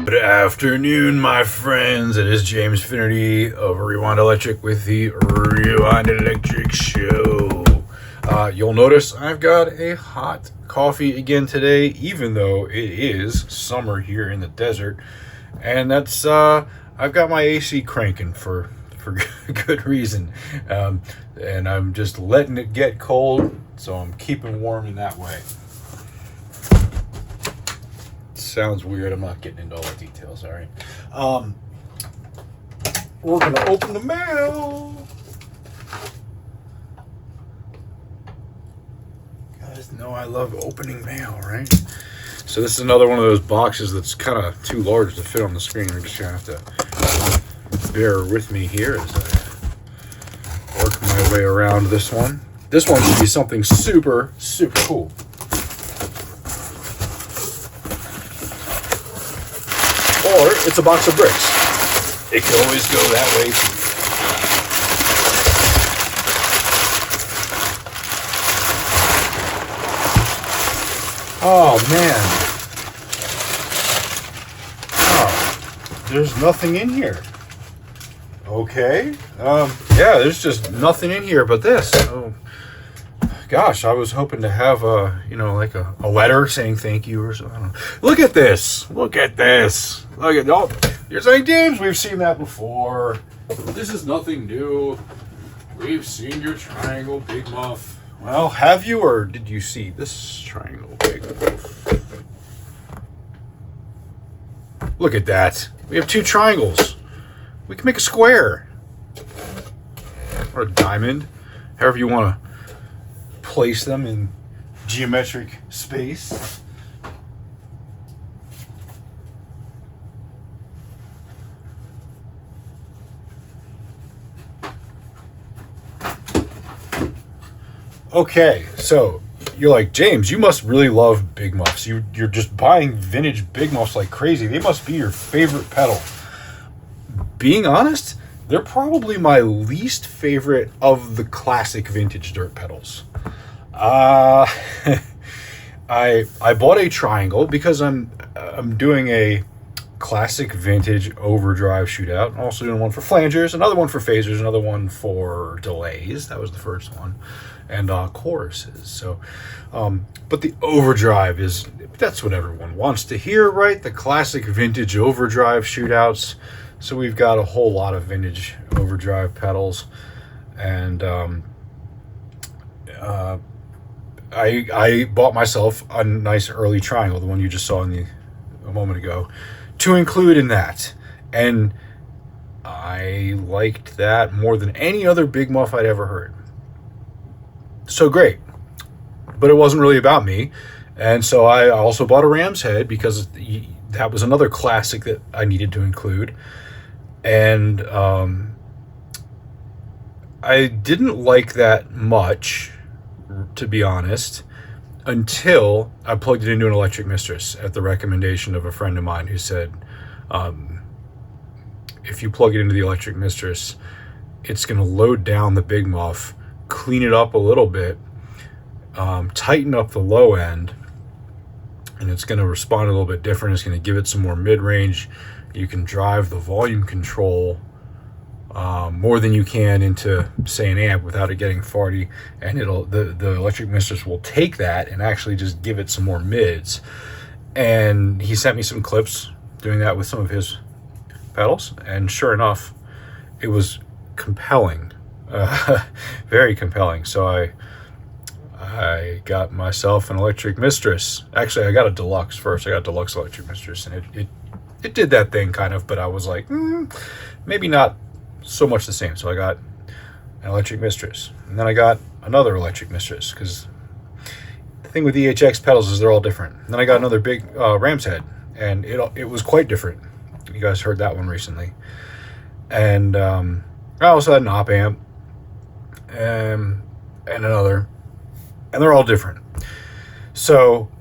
Good afternoon, my friends. It is James Finnerty of Rewind Electric with the Rewind Electric Show. You'll notice I've got a hot coffee again today, even though it is summer here in the desert. And that's, I've got my AC cranking for good reason. And I'm just letting it get cold, so I'm keeping warm in that way. Sounds weird. I'm not getting into all the details. All right. We're gonna open the mail. You guys know I love opening mail, right? So this is another one of those boxes that's kind of too large to fit on the screen. We're just gonna have to bear with me here as I work my way around this one. This one should be something super cool. Or it's a box of bricks. It could always go that way too. Oh man. Oh, there's nothing in here. Okay. Yeah, there's just nothing in here but this. Oh, gosh, I was hoping to have like a letter saying thank you or something. I don't know. Look at this. Look at this. Look at, oh, you're saying, James, we've seen that before. This is nothing new. We've seen your triangle, Big Muff. Well, have you, or did you see this triangle, Big Muff? Look at that. We have two triangles. We can make a square. Or a diamond. However you want to place them in geometric space. Okay, so you're like, James, you must really love Big Muffs. You're just buying vintage Big Muffs like crazy. They must be your favorite pedal. Being honest, they're probably my least favorite of the classic vintage dirt pedals. I bought a triangle because I'm doing a classic vintage overdrive shootout. I'm also doing one for flangers, another one for phasers, another one for delays. That was the first one. And choruses. So, but the overdrive that's what everyone wants to hear, right? The classic vintage overdrive shootouts. So we've got a whole lot of vintage overdrive pedals, and I bought myself a nice early triangle, the one you just saw a moment ago, to include in that, and I liked that more than any other Big Muff I'd ever heard. So great, but it wasn't really about me, and so I also bought a ram's head because that was another classic that I needed to include. And I didn't like that much, to be honest, until I plugged it into an Electric Mistress at the recommendation of a friend of mine who said, if you plug it into the Electric Mistress, it's going to load down the Big Muff, clean it up a little bit, tighten up the low end, and it's going to respond a little bit different. It's going to give it some more mid-range. You can drive the volume control more than you can into, say, an amp without it getting farty, and the Electric Mistress will take that and actually just give it some more mids. And he sent me some clips doing that with some of his pedals, and sure enough, it was compelling. Very compelling. So I got myself an Electric Mistress. Actually, I got a deluxe first. I got a deluxe Electric Mistress, and it did that thing kind of, but I was like, maybe not so much the same. So I got an Electric Mistress, and then I got another Electric Mistress, because the thing with EHX pedals is they're all different. And then I got another big ram's head, and it was quite different. You guys heard that one recently. And I also had an op amp, and another, and they're all different. So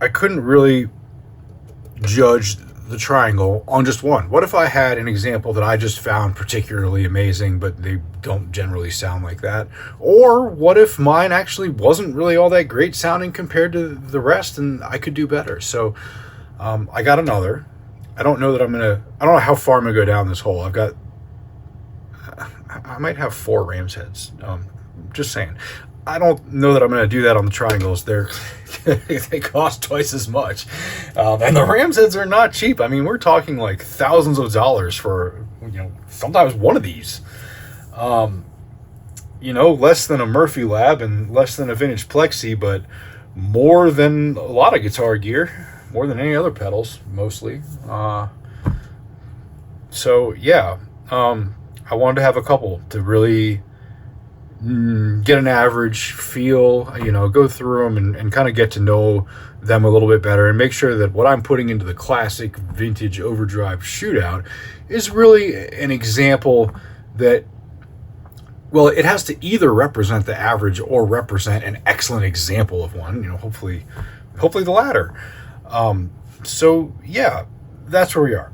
I couldn't really judge the triangle on just one. What if I had an example that I just found particularly amazing, but they don't generally sound like that? Or what if mine actually wasn't really all that great sounding compared to the rest, and I could do better? So I got another. I don't know that I don't know how far I'm gonna go down this hole. I might have 4 ram's heads. Just saying. I don't know that I'm going to do that on the triangles. They cost twice as much. And the ram's heads are not cheap. I mean, we're talking like thousands of dollars for, sometimes one of these. Less than a Murphy Lab and less than a vintage Plexi, but more than a lot of guitar gear, more than any other pedals, mostly. So yeah, I wanted to have a couple to really get an average feel, go through them and kind of get to know them a little bit better and make sure that what I'm putting into the classic vintage overdrive shootout is really an example that, well, it has to either represent the average or represent an excellent example of one, hopefully the latter. So yeah, that's where we are.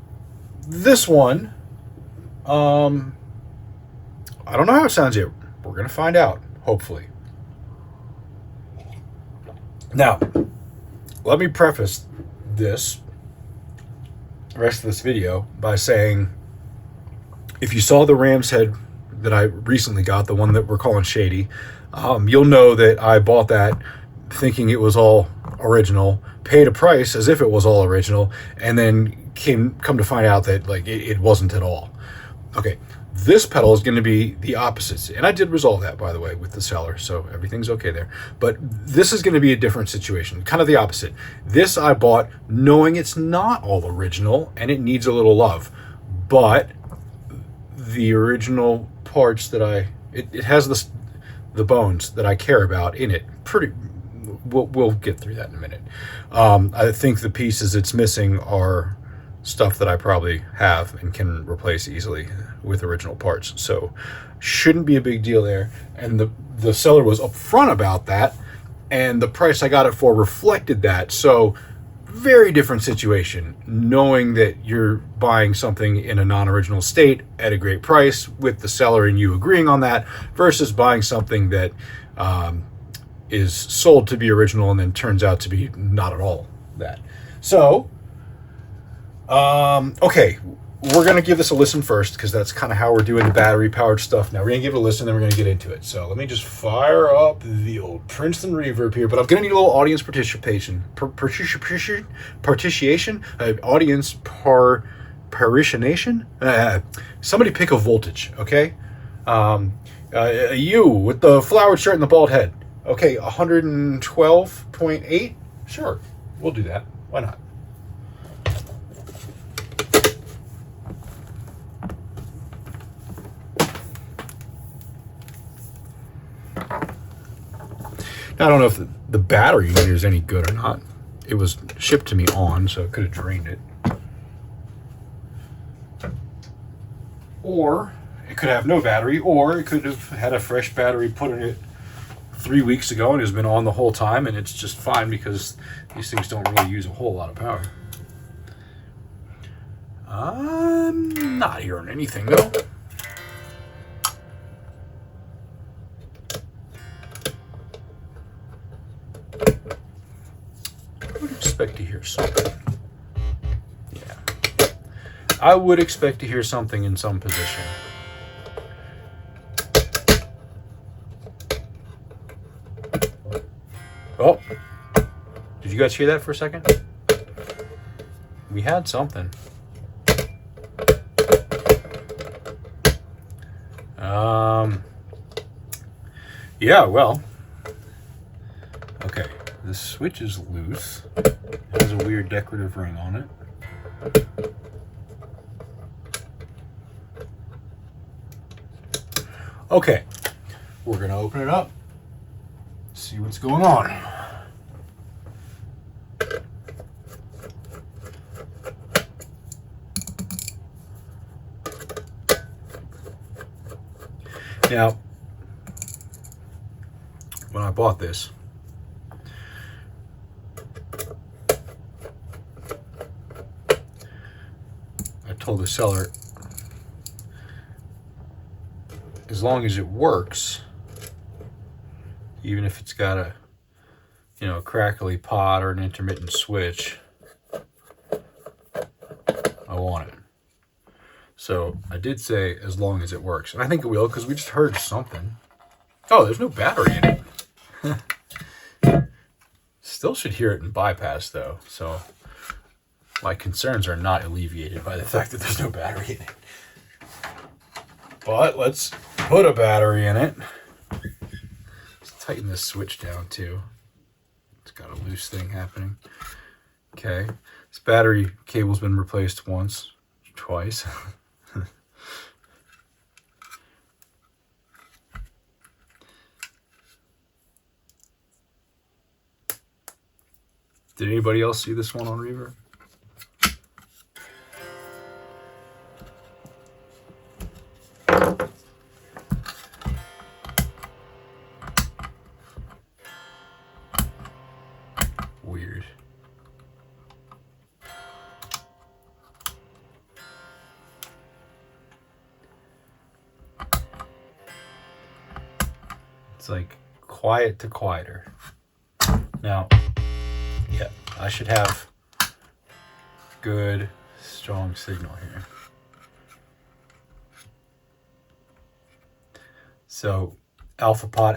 This one, I don't know how it sounds yet. We're going to find out, hopefully. Now, let me preface the rest of this video, by saying, if you saw the ram's head that I recently got, the one that we're calling Shady, you'll know that I bought that thinking it was all original, paid a price as if it was all original, and then come to find out that it wasn't at all. Okay. This pedal is going to be the opposite. And I did resolve that, by the way, with the seller, so everything's okay there. But this is going to be a different situation, kind of the opposite. This I bought knowing it's not all original and it needs a little love. But the original parts that it has the bones that I care about in it. We'll get through that in a minute. I think the pieces it's missing are stuff that I probably have and can replace easily with original parts, so shouldn't be a big deal there. And the seller was upfront about that, and the price I got it for reflected that. So very different situation, knowing that you're buying something in a non-original state at a great price with the seller and you agreeing on that, versus buying something that is sold to be original and then turns out to be not at all that. So okay, we're going to give this a listen first, because that's kind of how we're doing the battery-powered stuff now. We're going to give it a listen, then we're going to get into it. So let me just fire up the old Princeton reverb here, but I'm going to need a little audience participation. Audience participation? Somebody pick a voltage, okay? You with the flowered shirt and the bald head. Okay, 112.8? Sure, we'll do that. Why not? I don't know if the battery unit is any good or not. It was shipped to me on, so it could have drained it. Or it could have no battery, or it could have had a fresh battery put in it 3 weeks ago and has been on the whole time, and it's just fine because these things don't really use a whole lot of power. I'm not hearing anything though. Expect to hear something. Yeah, I would expect to hear something in some position. Oh, did you guys hear that for a second? We had something. Yeah, well, okay. The switch is loose. It has a weird decorative ring on it. Okay, we're going to open it up, see what's going on. Now, when I bought this, I told the seller, as long as it works, even if it's got a, crackly pot or an intermittent switch, go on it. So I did say as long as it works. And I think it will, because we just heard something. Oh, there's no battery in it. Still should hear it in bypass, though. So my concerns are not alleviated by the fact that there's no battery in it. But let's put a battery in it. Let's tighten this switch down, too. It's got a loose thing happening. Okay. This battery cable's been replaced once, twice. Did anybody else see this one on reverb? Weird. It's like quiet to quieter. Now, yeah, I should have good, strong signal here. So, alpha pot.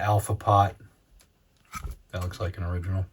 That looks like an original.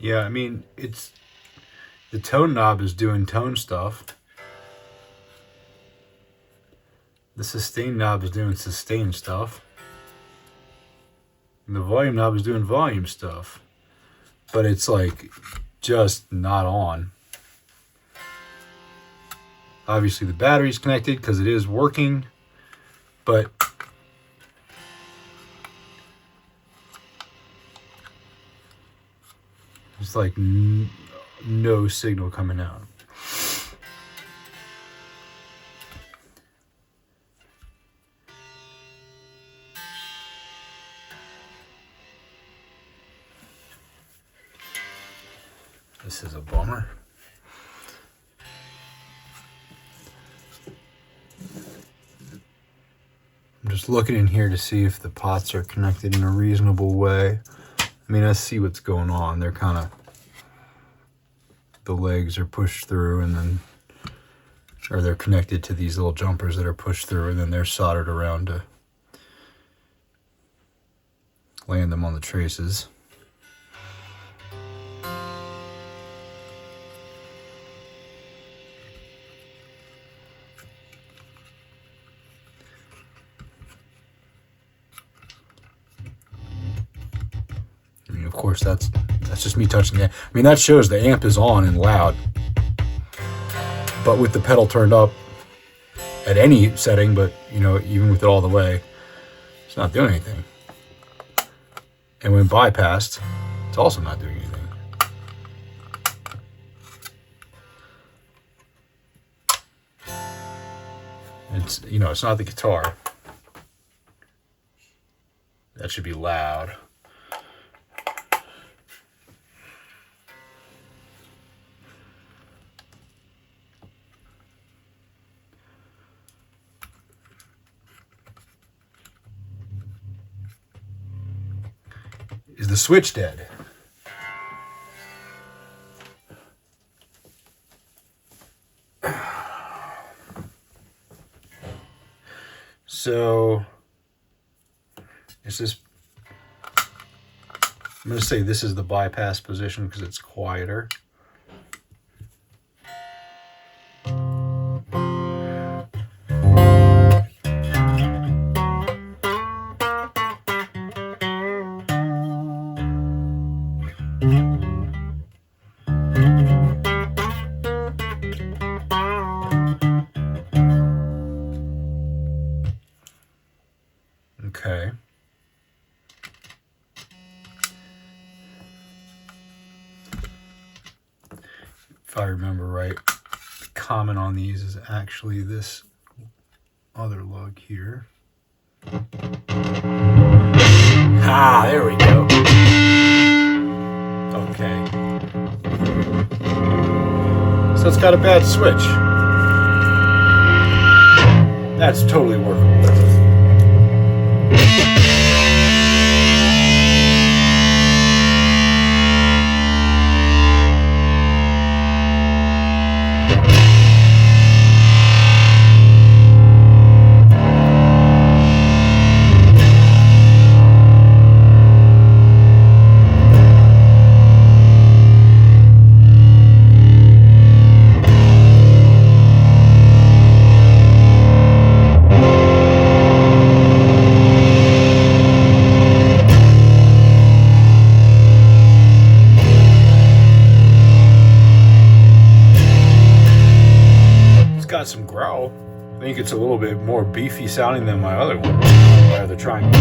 Yeah, I mean, it's the tone knob is doing tone stuff. The sustain knob is doing sustain stuff. And the volume knob is doing volume stuff. But it's like just not on. Obviously the battery's connected because it is working, but it's like no signal coming out. This is a bummer. I'm just looking in here to see if the pots are connected in a reasonable way. I mean, I see what's going on. They're kind of, the legs are pushed through and then, or they're connected to these little jumpers that are pushed through and then they're soldered around to land them on the traces. Of course, that's just me touching it. I mean, that shows the amp is on and loud. But with the pedal turned up at any setting, but you know, even with it all the way, it's not doing anything. And when bypassed, it's also not doing anything. It's, you know, it's not the guitar. That should be loud. Is the switch dead? So, is this, I'm going to say this is the bypass position because it's quieter. Okay. if I remember right. The common on these is actually this other lug here. Ah, there we go. Okay. So it's got a bad switch. That's totally workable. Got some growl. I think it's a little bit more beefy sounding than my other one. The triangle.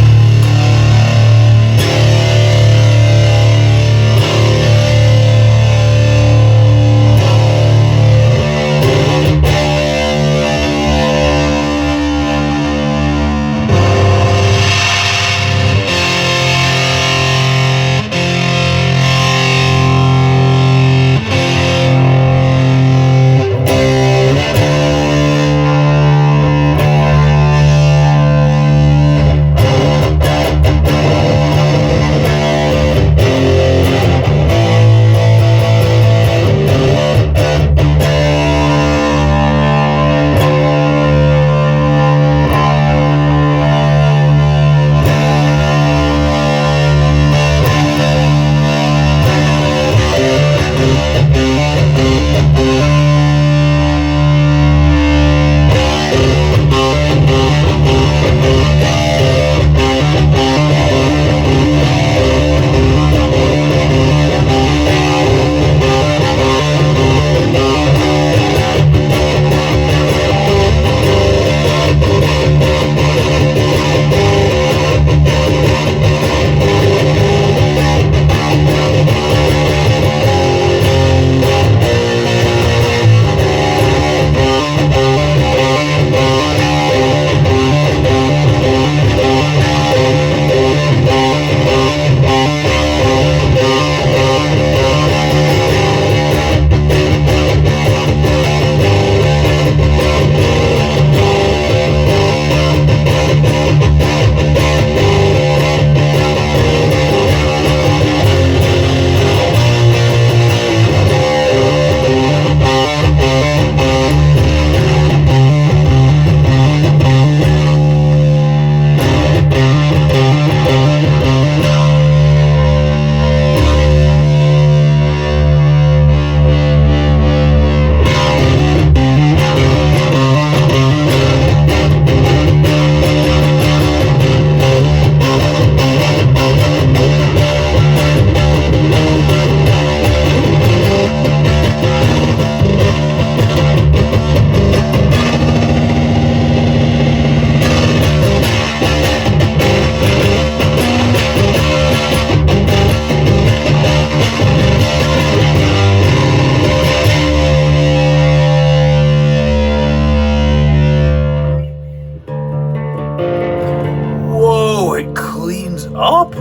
up?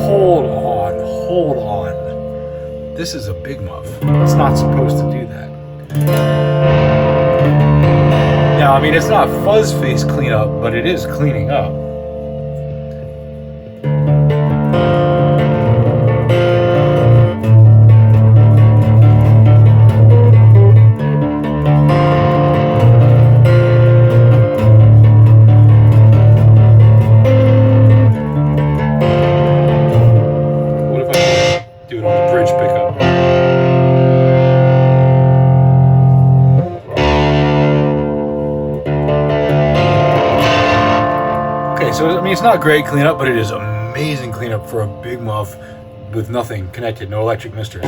Hold on. This is a big muff. It's not supposed to do that. Now, I mean, it's not fuzz face cleanup, but it is cleaning up. So, I mean, it's not great cleanup, but it is amazing cleanup for a big muff with nothing connected, no electric misters.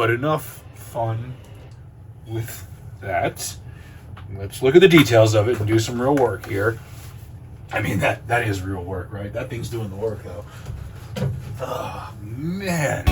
But enough fun with that. Let's look at the details of it and do some real work here. I mean, that is real work, right? That thing's doing the work, though. Oh, man.